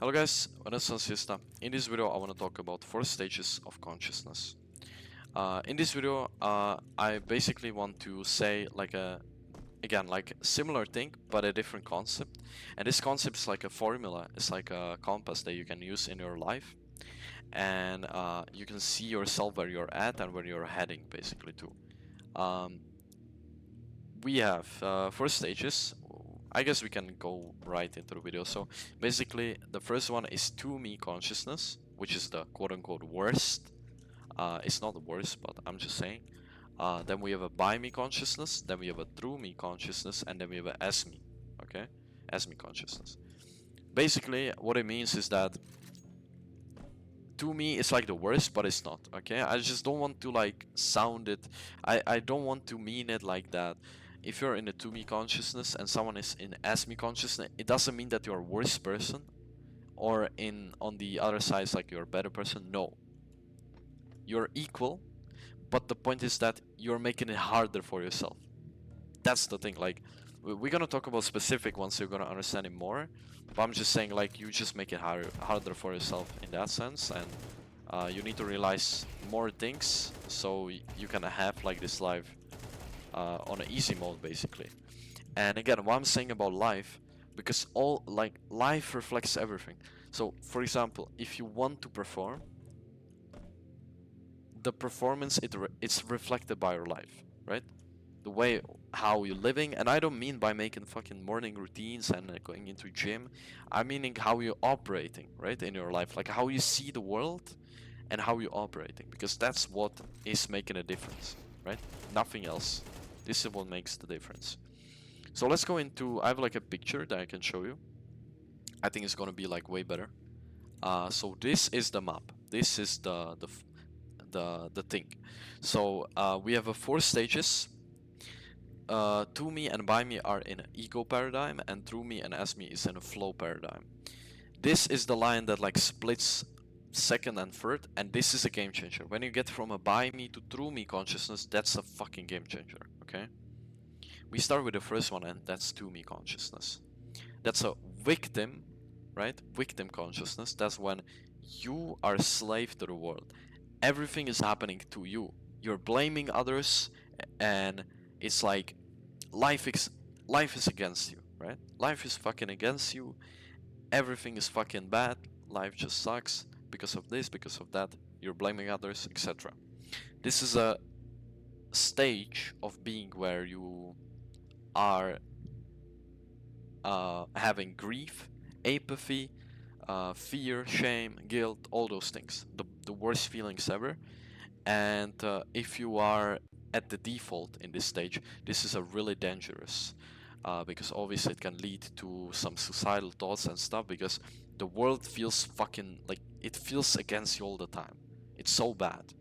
Hello guys, buenas noches. In this video I want to talk about 4 stages of consciousness. In this video I basically want to say like like similar thing but a different concept, and this concept is like a formula. It's like a compass that you can use in your life, and you can see yourself where you're at and where you're heading basically to. We have 4 stages. I guess we can go right into the video. So basically the first one is to me consciousness, which is the quote-unquote worst. It's not the worst, but I'm just saying. Then we have a by me consciousness, then we have a through me consciousness, and then we have a as me. Okay, as me consciousness. Basically what it means is that to me it's like the worst, but it's not. Okay, I just don't want to like sound it. I don't want to mean it like that. If you're in the to me consciousness and someone is in as me consciousness, it doesn't mean that you're a worse person, or on the other side it's like you're a better person. No, you're equal, but the point is that you're making it harder for yourself. That's the thing. Like, we're gonna talk about specific ones, so you're gonna understand it more, but I'm just saying, like, you just make it harder for yourself in that sense, and you need to realize more things so you can have like this life on an easy mode basically. And again, what I'm saying about life, because all like life reflects everything. So for example, if you want to perform, the performance it's reflected by your life, right? The way how you're living. And I don't mean by making fucking morning routines and going into gym. I meaning how you're operating, right, in your life, like how you see the world and how you're operating, because that's what is making a difference, right? Nothing else. This is what makes the difference. So let's go into, I have like a picture that I can show you. I think it's gonna be like way better. So this is the map. This is the thing. So we have 4 stages. To me and by me are in an ego paradigm, and through me and as me is in a flow paradigm. This is the line that like splits second and third, and this is a game changer. When you get from a by me to through me consciousness, that's a fucking game changer. Okay, we start with the first one, and that's to me consciousness. That's a victim, right? Victim consciousness. That's when you are a slave to the world. Everything is happening to you. You're blaming others, and it's like life is against you, right? Life is fucking against you. Everything is fucking bad. Life just sucks because of this, because of that. You're blaming others, etc. This is a stage of being where you are having grief, apathy, fear, shame, guilt, all those things, the worst feelings ever. And if you are at the default in this stage, this is a really dangerous, because obviously it can lead to some suicidal thoughts and stuff, because the world feels fucking like it feels against you all the time. It's so bad.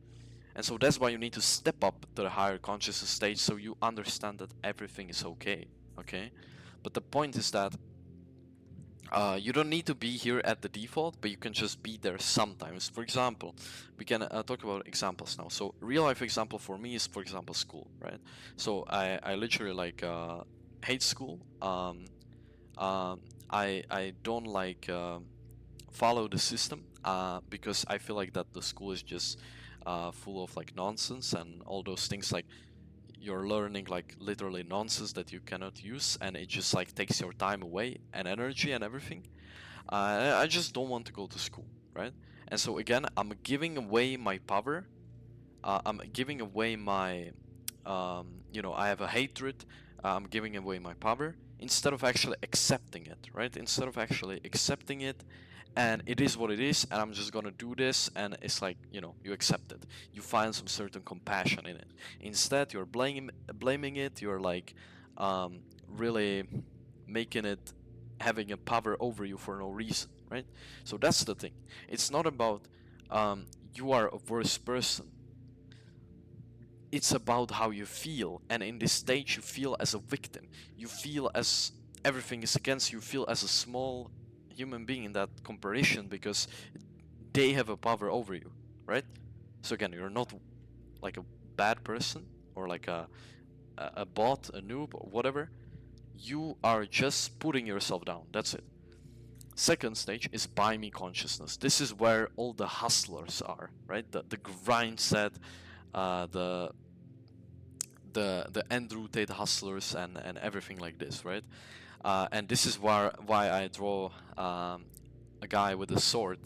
And so that's why you need to step up to the higher consciousness stage, so you understand that everything is okay. Okay, but the point is that you don't need to be here at the default, but you can just be there sometimes. For example, we can talk about examples now. So real life example for me is, for example, school, right? So I literally like hate school. I don't like follow the system because I feel like that the school is just full of like nonsense and all those things. Like, you're learning like literally nonsense that you cannot use, and it just like takes your time away and energy and everything. I just don't want to go to school, right? And so again, I'm giving away my power. I'm giving away my I have a hatred. I'm giving away my power instead of actually accepting it, right? Instead of actually accepting it, and it is what it is, and I'm just gonna do this, and it's like, you accept it. You find some certain compassion in it. Instead, you're blaming it. You're like really making it having a power over you for no reason, right? So that's the thing. It's not about you are a worse person. It's about how you feel, and in this stage you feel as a victim. You feel as everything is against you. You feel as a small human being in that comparison, because they have a power over you, right? So again, you're not like a bad person, or like a bot, a noob, or whatever. You are just putting yourself down. That's it. Second stage is buy me consciousness. This is where all the hustlers are, right? The grind set, the end rooted hustlers and everything like this, right? And this is why I draw a guy with a sword,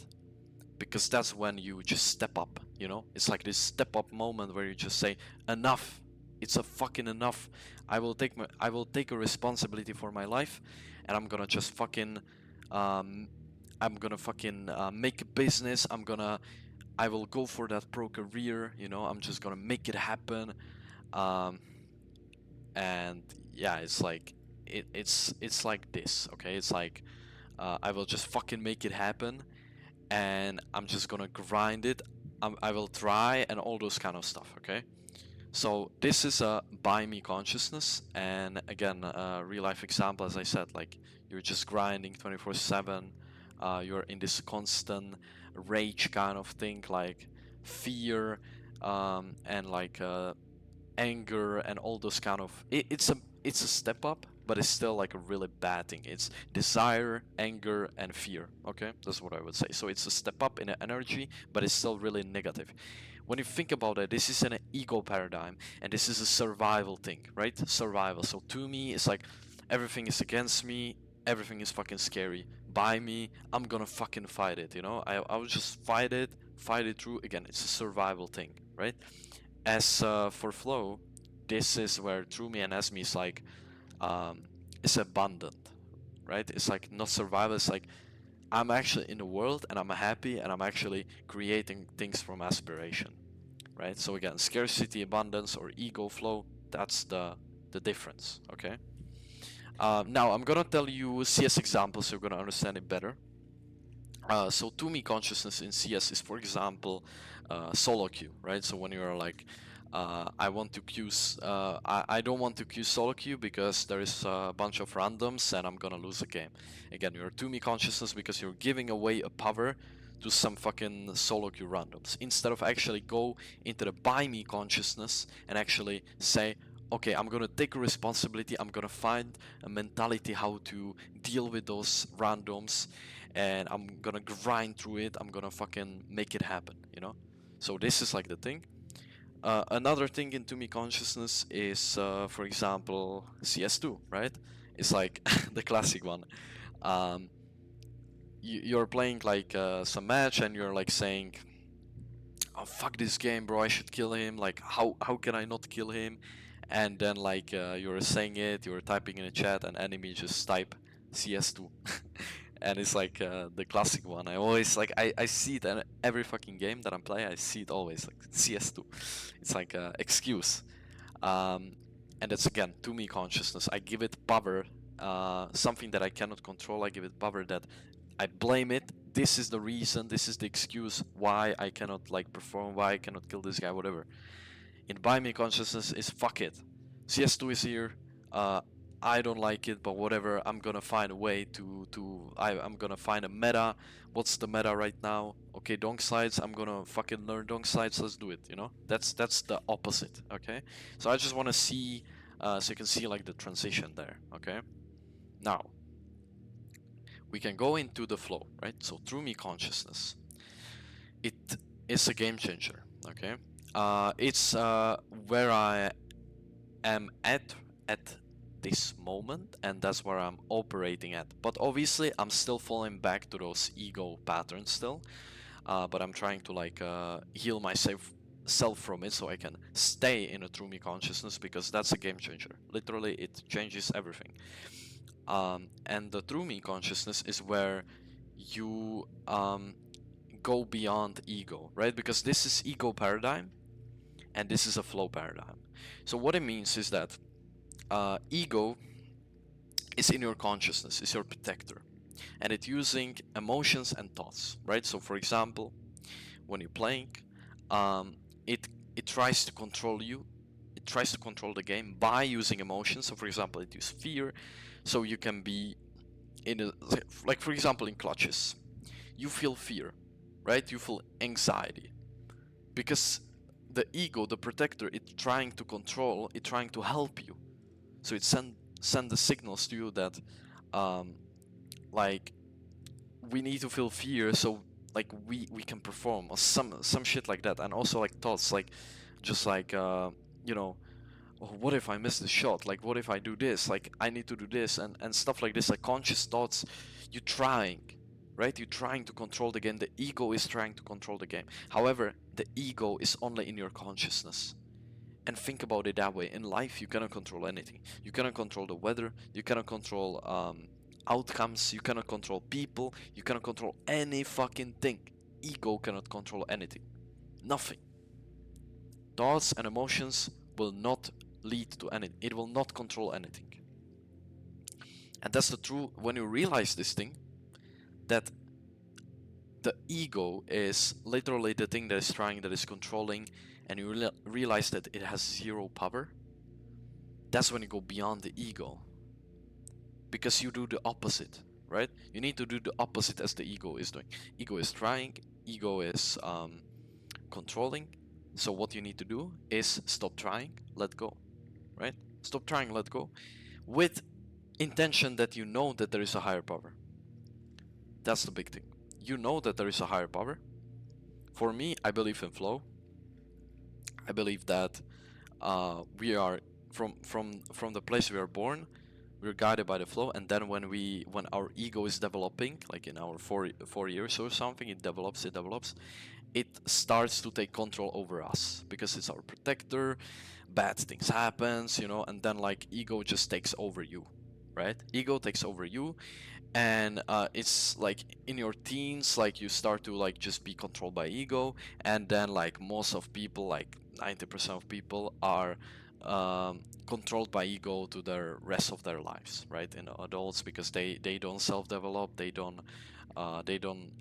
because that's when you just step up, you know? It's like this step up moment where you just say, enough. It's a fucking enough. I will take a responsibility for my life, and I'm gonna just fucking I'm gonna fucking make a business. I will go for that pro career, you know? I'm just gonna make it happen. Um, and yeah, it's like it's like this, okay? It's like I will just fucking make it happen, and I'm just gonna grind it. I will try and all those kind of stuff, okay? So this is a buy me consciousness, and again, real life example, as I said, like you're just grinding 24/7. You're in this constant rage kind of thing, like fear, and like anger and all those kind of. It's a step up, but it's still like a really bad thing. It's desire, anger, and fear. Okay, that's what I would say. So it's a step up in energy, but it's still really negative. When you think about it, this is an ego paradigm, and this is a survival thing, right? Survival. So to me, it's like everything is against me, everything is fucking scary. By me, I'm gonna fucking fight it, you know? I will just fight it through. Again, it's a survival thing, right? As for flow, this is where through me and as me is like, it's abundant, right? It's like not survival, it's like I'm actually in the world and I'm happy and I'm actually creating things from aspiration, right? So again, scarcity, abundance, or ego flow, that's the difference, okay? Now I'm gonna tell you CS examples so you're gonna understand it better. So to me, consciousness in CS is, for example, solo queue, right? So when you're like, I want to queue, I don't want to queue solo queue because there is a bunch of randoms and I'm gonna lose a game. Again, you're to me consciousness because you're giving away a power to some fucking solo queue randoms instead of actually go into the buy me consciousness and actually say, okay, I'm gonna take a responsibility. I'm gonna find a mentality how to deal with those randoms, and I'm gonna grind through it. I'm gonna fucking make it happen, you know? So this is like the thing. Another thing in To Me consciousness is, for example, CS2, right? It's like the classic one. Um, you're playing like some match and you're like saying, oh fuck this game, bro, I should kill him. Like how can I not kill him? And then like you're saying it, you're typing in a chat, and enemy just type CS2. And it's like the classic one. I always like I see it in every fucking game that I'm playing. I see it always like CS2. It's like excuse. And that's again to me consciousness. I give it power, something that I cannot control. I give it power that I blame it. This is the reason. This is the excuse why I cannot like perform. Why I cannot kill this guy. Whatever. In buy me consciousness is fuck it. CS2 is here. I don't like it, but whatever. I'm gonna find a way I'm gonna find a meta. What's the meta right now? Okay, donk sides. I'm gonna fucking learn donk sides. Let's do it. You know, that's the opposite. Okay, so I just want to see, so you can see like the transition there. Okay, now we can go into the flow, right? So through me consciousness, it is a game changer. Okay, it's where I am at this moment, and that's where I'm operating at. But obviously I'm still falling back to those ego patterns still, but I'm trying to like heal myself from it so I can stay in a true me consciousness, because that's a game changer. Literally it changes everything. And the true me consciousness is where you go beyond ego, right? Because this is ego paradigm and this is a flow paradigm. So what it means is that ego is in your consciousness, is your protector, and it's using emotions and thoughts, right? So for example, when you're playing, it tries to control you, it tries to control the game by using emotions. So for example, it uses fear, so you can be in a, like for example in clutches, you feel fear, right? You feel anxiety because the ego, the protector, it's trying to control, it's trying to help you. So it send the signals to you that like we need to feel fear so like we can perform or some shit like that. And also like thoughts like just like you know, oh, what if I miss the shot, like what if I do this, like I need to do this, and stuff like this, like conscious thoughts. You're trying, right? You're trying to control the game. The ego is trying to control the game. However, the ego is only in your consciousness. And think about it that way. In life, you cannot control anything. You cannot control the weather. You cannot control outcomes. You cannot control people. You cannot control any fucking thing. Ego cannot control anything. Nothing. Thoughts and emotions will not lead to anything. It will not control anything. And that's the truth. When you realize this thing, that the ego is literally the thing that is trying, that is controlling, and you realize that it has zero power, that's when you go beyond the ego. Because you do the opposite, right? You need to do the opposite as the ego is doing. Ego is trying, ego is controlling. So what you need to do is stop trying, let go, right? Stop trying, let go, with intention that you know that there is a higher power. That's the big thing. You know that there is a higher power. For me, I believe in flow. I believe that we are from the place we are born, we're guided by the flow, and then when our ego is developing, like in our four years or something, it develops, it starts to take control over us because it's our protector. Bad things happens, you know, and then like ego just takes over you, right? Ego takes over you, and it's like in your teens, like you start to like just be controlled by ego, and then like most of people, like 90% of people are controlled by ego to the rest of their lives, right? In adults, because they don't self-develop, they don't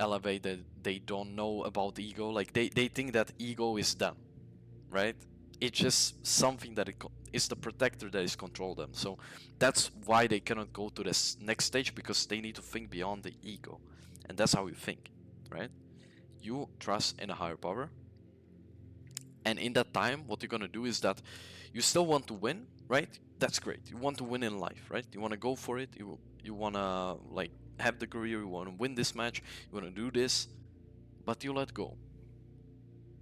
elevate, they don't know about ego, like they think that ego is them, right? It's just something that is the protector that is control them. So that's why they cannot go to this next stage, because they need to think beyond the ego. And that's how you think, right? You trust in a higher power, and in that time what you're gonna do is that you still want to win, right? That's great. You want to win in life, right? You want to go for it. You want to like have the career, you want to win this match, you want to do this, but you let go,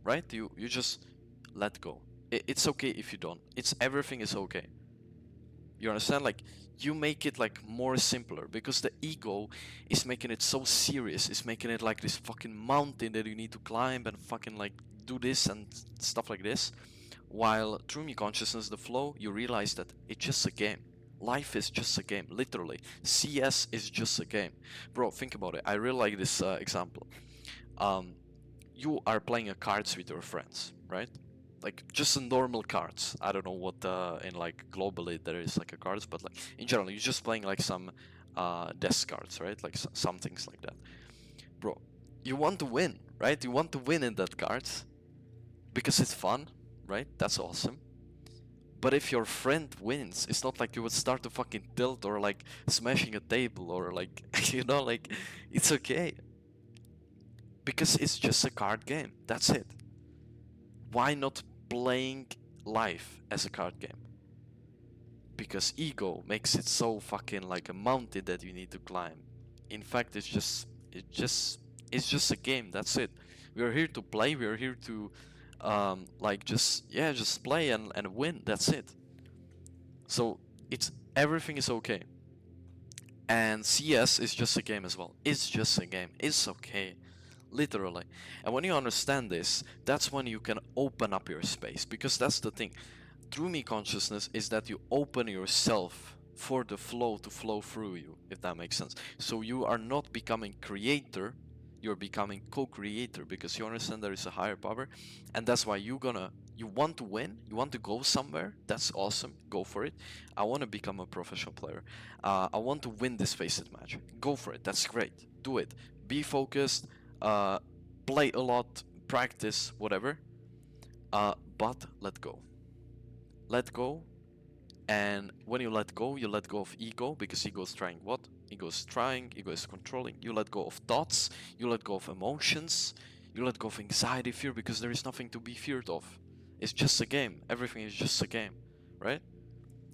right? You just let go. It's okay if you don't. It's everything is okay. You understand? Like you make it like more simpler, because the ego is making it so serious. It's making it like this fucking mountain that you need to climb and fucking like do this and stuff like this. While through me consciousness, the flow, you realize that it's just a game. Life is just a game, literally. CS is just a game. Bro, think about it. I really like this example. You are playing a cards with your friends, right? Like just a normal cards. I don't know what in like globally there is like a cards, but like in general, you're just playing like some desk cards, right? Like some things like that. Bro, you want to win, right? You want to win in that cards because it's fun, right? That's awesome. But if your friend wins, it's not like you would start to fucking tilt or like smashing a table or like, you know, like it's okay. Because it's just a card game. That's it. Why not playing life as a card game? Because ego makes it so fucking like a mountain that you need to climb. In fact, it's just a game. That's it. We are here to play. We are here to like just play and win. That's it. So it's everything is okay. And CS is just a game as well. It's just a game. It's okay. Literally. And when you understand this, that's when you can open up your space. Because that's the thing. True me consciousness is that you open yourself for the flow to flow through you, if that makes sense. So you are not becoming creator, you're becoming co-creator, because you understand there is a higher power. And that's why you want to win, you want to go somewhere. That's awesome, go for it. I want to become a professional player, I want to win this Faceit match. Go for it, that's great, do it. Be focused, play a lot, practice, whatever, but let go. Let go. And when you let go of ego, because ego is trying what? Ego is trying, ego is controlling. You let go of thoughts, you let go of emotions, you let go of anxiety, fear, because there is nothing to be feared of. It's just a game. Everything is just a game, right?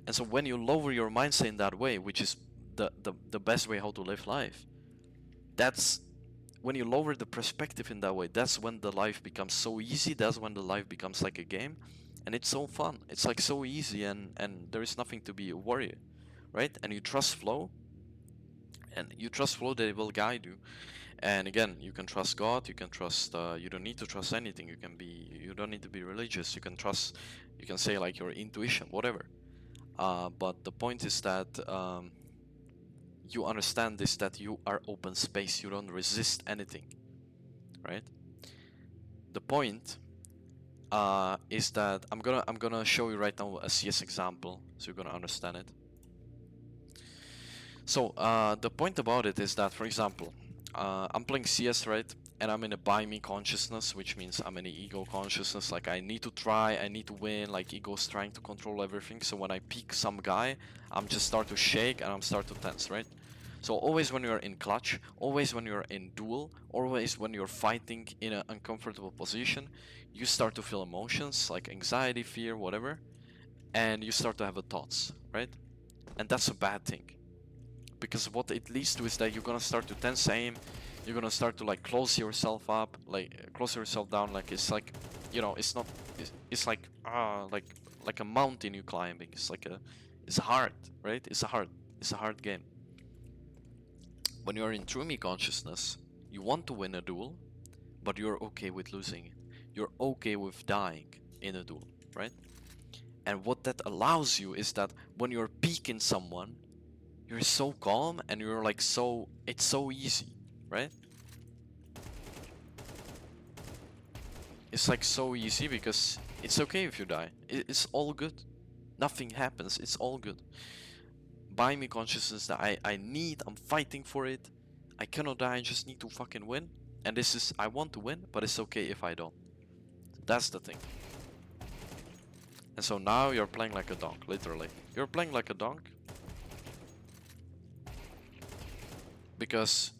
And so when you lower your mindset in that way, which is the best way how to live life, That's when you lower the perspective in that way, that's when the life becomes so easy. That's when the life becomes like a game, and it's so fun. It's like so easy, and there is nothing to be worried, right? And you trust flow, and you trust flow that it will guide you. And again, you can trust God. You can trust. You don't need to trust anything. You can be. You don't need to be religious. You can trust. You can say like your intuition, whatever. But the point is that you understand this, that you are open space. You don't resist anything, right? The point is that I'm gonna show you right now a CS example, so you're gonna understand it. So the point about it is that, for example, I'm playing CS, right? And I'm in a by me consciousness, which means I'm in an ego consciousness. Like I need to try, I need to win. Like ego's trying to control everything. So when I pick some guy, I'm just start to shake and I'm start to tense, right? So always when you're in clutch, always when you're in duel, always when you're fighting in an uncomfortable position, you start to feel emotions like anxiety, fear, whatever, and you start to have a thoughts, right? And that's a bad thing, because what it leads to is that you're gonna start to tense aim, you're gonna start to like close yourself up, like close yourself down, like it's like, you know, it's not, it's like a mountain you climbing. It's like it's hard, right? It's a hard game. When you're in true me consciousness, you want to win a duel, but you're okay with losing. You're okay with dying in a duel, right? And what that allows you is that when you're peeking someone, you're so calm and you're like so, it's so easy, right? It's like so easy because it's okay if you die. It's all good. Nothing happens. It's all good. By me consciousness that I'm fighting for it. I cannot die, I just need to fucking win. And this is, I want to win, but it's okay if I don't. That's the thing. And so now you're playing like a donk, literally. You're playing like a donk because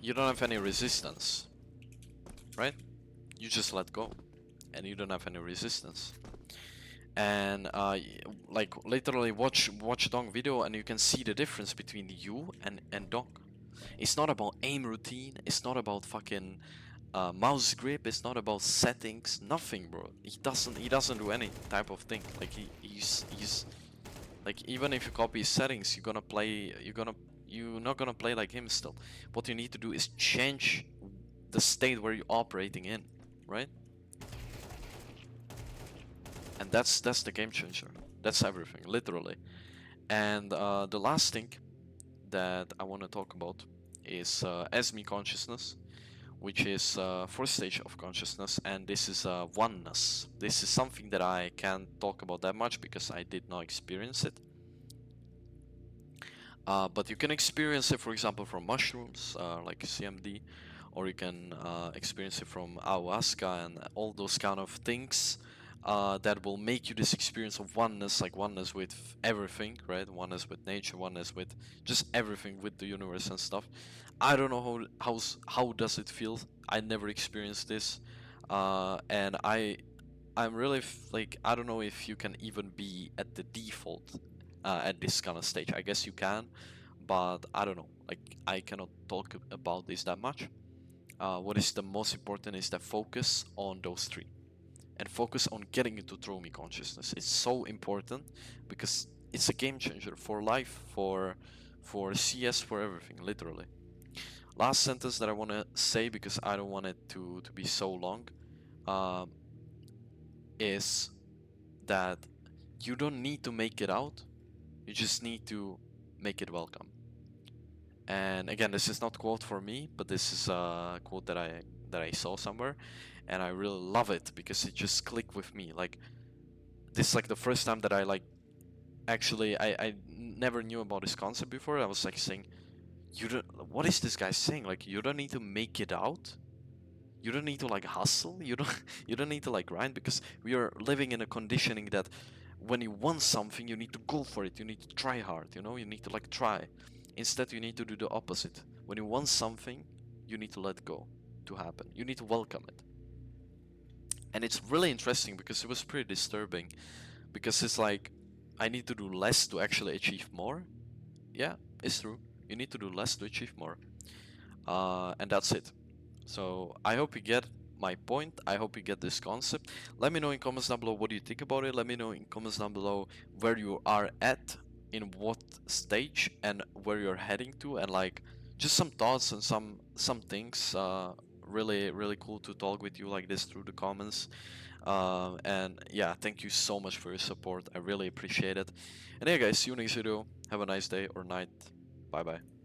you don't have any resistance, right? You just let go and you don't have any resistance. And like literally watch donk video and you can see the difference between you and donk. It's not about aim routine, it's not about fucking mouse grip, it's not about settings, nothing, bro. He doesn't do any type of thing. Like he's like, even if you copy his settings, you're not gonna play like him still. What you need to do is change the state where you're operating in, right? And that's the game changer. That's everything, literally. And the last thing that I want to talk about is as me consciousness, which is fourth stage of consciousness, and this is oneness. This is something that I can't talk about that much because I did not experience it. But you can experience it, for example, from mushrooms like CMD, or you can experience it from ayahuasca and all those kind of things that will make you this experience of oneness, like oneness with everything, right? Oneness with nature, oneness with just everything, with the universe and stuff. I don't know how does it feel. I never experienced this, and I'm really like, I don't know if you can even be at the default at this kind of stage. I guess you can, but I don't know. Like, I cannot talk about this that much. What is the most important is that focus on those three and focus on getting into THRU consciousness. It's so important because it's a game changer for life, for CS, for everything, literally. Last sentence that I want to say, because I don't want it to be so long, is that you don't need to make it out, you just need to make it welcome. And again, this is not quote for me, but this is a quote that I saw somewhere, and I really love it because it just clicked with me. Like, this is like the first time that I like, actually I never knew about this concept before. I was like saying, you don't, what is this guy saying? Like, you don't need to make it out, you don't need to like hustle, you don't need to like grind, because we are living in a conditioning that when you want something, you need to go for it, you need to try hard, you know, you need to like try. Instead, you need to do the opposite. When you want something, you need to let go to happen, you need to welcome it. And it's really interesting because it was pretty disturbing, because it's like, I need to do less to actually achieve more. Yeah, it's true, you need to do less to achieve more. and that's it. So I hope you get my point. I hope you get this concept. Let me know in comments down below what do you think about it. Let me know in comments down below where you are at, in what stage, and where you're heading to, and like just some thoughts and some things. Really cool to talk with you like this through the comments. And yeah, thank you so much for your support. I really appreciate it. And yeah, guys, see you next video. Have a nice day or night. Bye bye.